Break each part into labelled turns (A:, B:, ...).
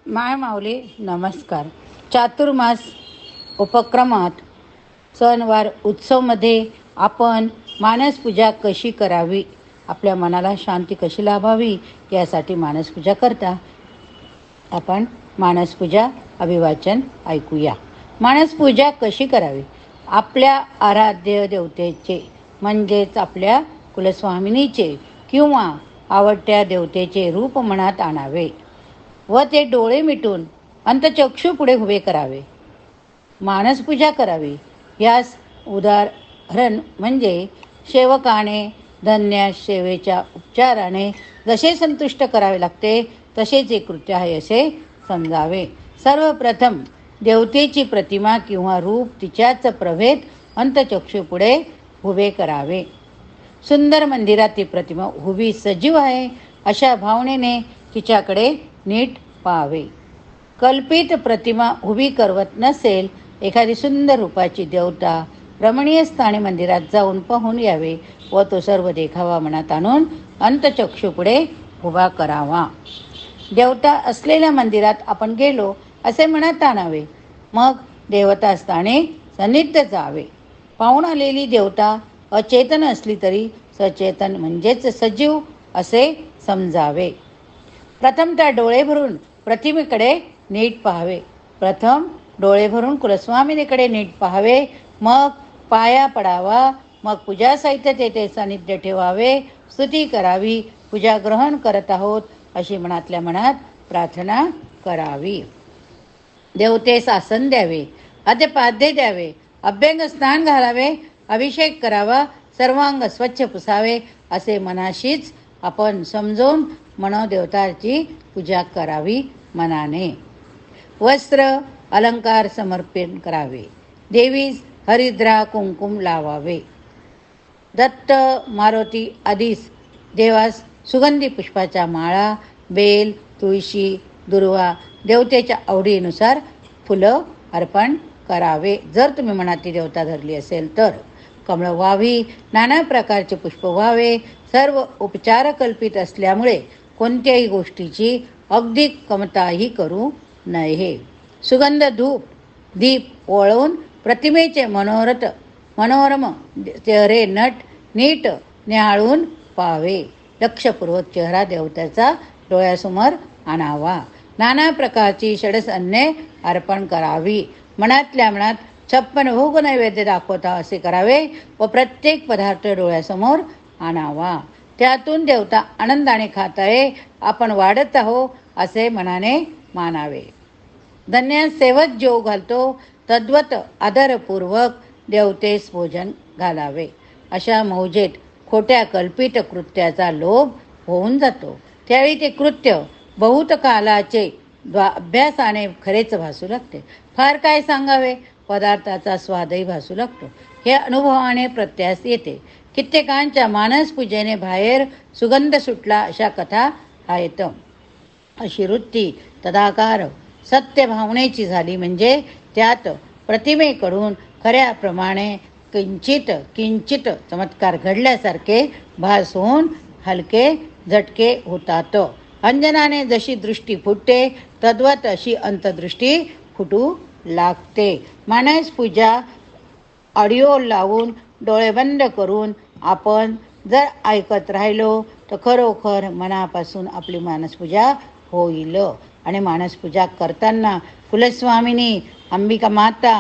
A: माय माऊली नमस्कार. चातुर्मास उपक्रमात सणवार उत्सवमध्ये आपण मानसपूजा कशी करावी, आपल्या मनाला शांती कशी लाभावी यासाठी मानसपूजा करता. आपण मानसपूजा अभिवाचन ऐकूया. मानसपूजा कशी करावी? आपल्या आराध्य देवतेचे म्हणजेच आपल्या कुलस्वामिनीचे किंवा आवडत्या देवतेचे रूप मनात आणावे व ते डोळे मिटून अंतचक्षू पुढे उभे करावे. मानसपूजा करावी. यास उदाहरण म्हणजे सेवकाने धन्य सेवेच्या उपचाराने जसे संतुष्ट करावे लागते तसेच एक कृत्य आहे असे समजावे. सर्वप्रथम देवतेची प्रतिमा किंवा रूप तिच्याच प्रभेत अंतचक्षू पुढे उभे करावे. सुंदर मंदिरात ती प्रतिमा उभी सजीव आहे अशा भावनेने तिच्याकडे नीट पाहावे. कल्पित प्रतिमा उभी करवत नसेल एखादी सुंदर रूपाची देवता रमणीय स्थानी मंदिरात जाऊन पाहून यावे व तो सर्व देखावा मनात आणून अंतचक्षुपुढे उभा करावा. देवता असलेल्या मंदिरात आपण गेलो असे मनात आणावे. मग देवता स्थानी सन्निध जावे. पाहून आलेली देवता अचेतन असली तरी सचेतन म्हणजेच सजीव असे समजावे. प्रथम त्या डोळे भरून प्रतिमेकडे नीट पाहावे. प्रथम डोळे भरून कुलस्वामिनीकडे नीट पाहावे. मग पाया पडावा. मग पूजा साहित्य तेथे सानिध्य ठेवावे. स्तुती करावी. पूजा ग्रहण करत आहोत अशी मनातल्या मनात प्रार्थना करावी. देवतेस आसन द्यावे. आद्यपाद्य द्यावे. अभ्यंग स्नान घालावे. अभिषेक करावा. सर्वांग स्वच्छ पुसावे असे मनाशीच आपण समजून मनोदेवताची पूजा करावी मनाने. वस्त्र अलंकार समर्पण करावे. देवीस हरिद्रा कुंकुम लावावे. दत्त मारुती आदीस देवास सुगंधी पुष्पाच्या माळा, बेल, तुळशी, दुर्वा देवतेच्या आवडीनुसार फुलं अर्पण करावे. जर तुम्ही मनात देवता धरली असेल तर कमळ व्हावी. नाना प्रकारचे पुष्प व्हावे. सर्व उपचार कल्पित असल्यामुळे कोणत्याही गोष्टीची अगदी कमताही करू नये. सुगंध धूप दीप ओळवून प्रतिमेचे मनोरम चेहरे नीट निहाळून पाहावे. लक्षपूर्वक चेहरा देवतेचा डोळ्यासमोर आणावा. नाना प्रकारची षडस अन्ने अर्पण करावी. मनातल्या मनात 56 भोग नैवेद्य दाखवता असे करावे व प्रत्येक पदार्थ डोळ्यासमोर आणावा. त्यातून देवता आनंदाने खात आहे, आपण वाढत आहो असे मनाने मानावे. धन्य सेवत जेव घालतो तद्वत आदरपूर्वक देवतेस भोजन घालावे. अशा मौजेत खोट्या कल्पित कृत्याचा लोभ होऊन जातो. त्यावेळी ते कृत्य बहुत कालाचे अभ्यासाने खरेच भासू लागते. फार काय सांगावे, पदार्थाचा स्वादही भासू लागतो. हे अनुभवाने प्रत्यास येते. कित्येकांच्या मानसपूजेने बाहेर सुगंध सुटला अशा कथा आहेत. अशी वृत्ती तदाकार सत्य भावनेची झाली म्हणजे त्यात प्रतिमेकडून खऱ्याप्रमाणे किंचित चमत्कार घडल्यासारखे भास होऊन हलके झटके होतात. अंजनाने जशी दृष्टी फुटते तद्वत अशी अंतदृष्टी फुटू लागते. मानसपूजा ऑडिओ लावून डोळे बंद करून आपण जर ऐकत राहिलो तर खरोखर मनापासून आपली मानसपूजा होईल. आणि मानसपूजा करताना कुलस्वामिनी अंबिका माता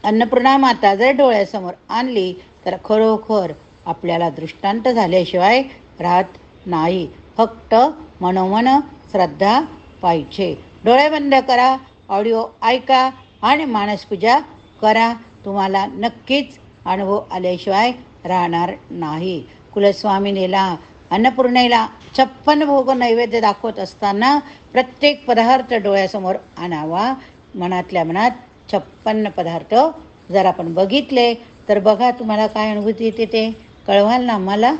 A: अन्नपूर्णा माता जर डोळ्यासमोर आणली तर खरोखर आपल्याला दृष्टांत झाल्याशिवाय राहत नाही. फक्त मनोमन श्रद्धा पाहिजे. डोळे बंद करा, ऑडिओ ऐका आणि मानसपूजा करा. तुम्हाला नक्कीच अनुभव आल्याशिवाय राहणार नाही. कुलस्वामिनीला अन्नपूर्णेला 56 भोग नैवेद्य दाखवत असताना प्रत्येक पदार्थ डोळ्यासमोर आणावा. मनातल्या मनात 56 पदार्थ जर आपण बघितले तर बघा तुम्हाला काय अनुभूती येते ते कळवाल ना मला.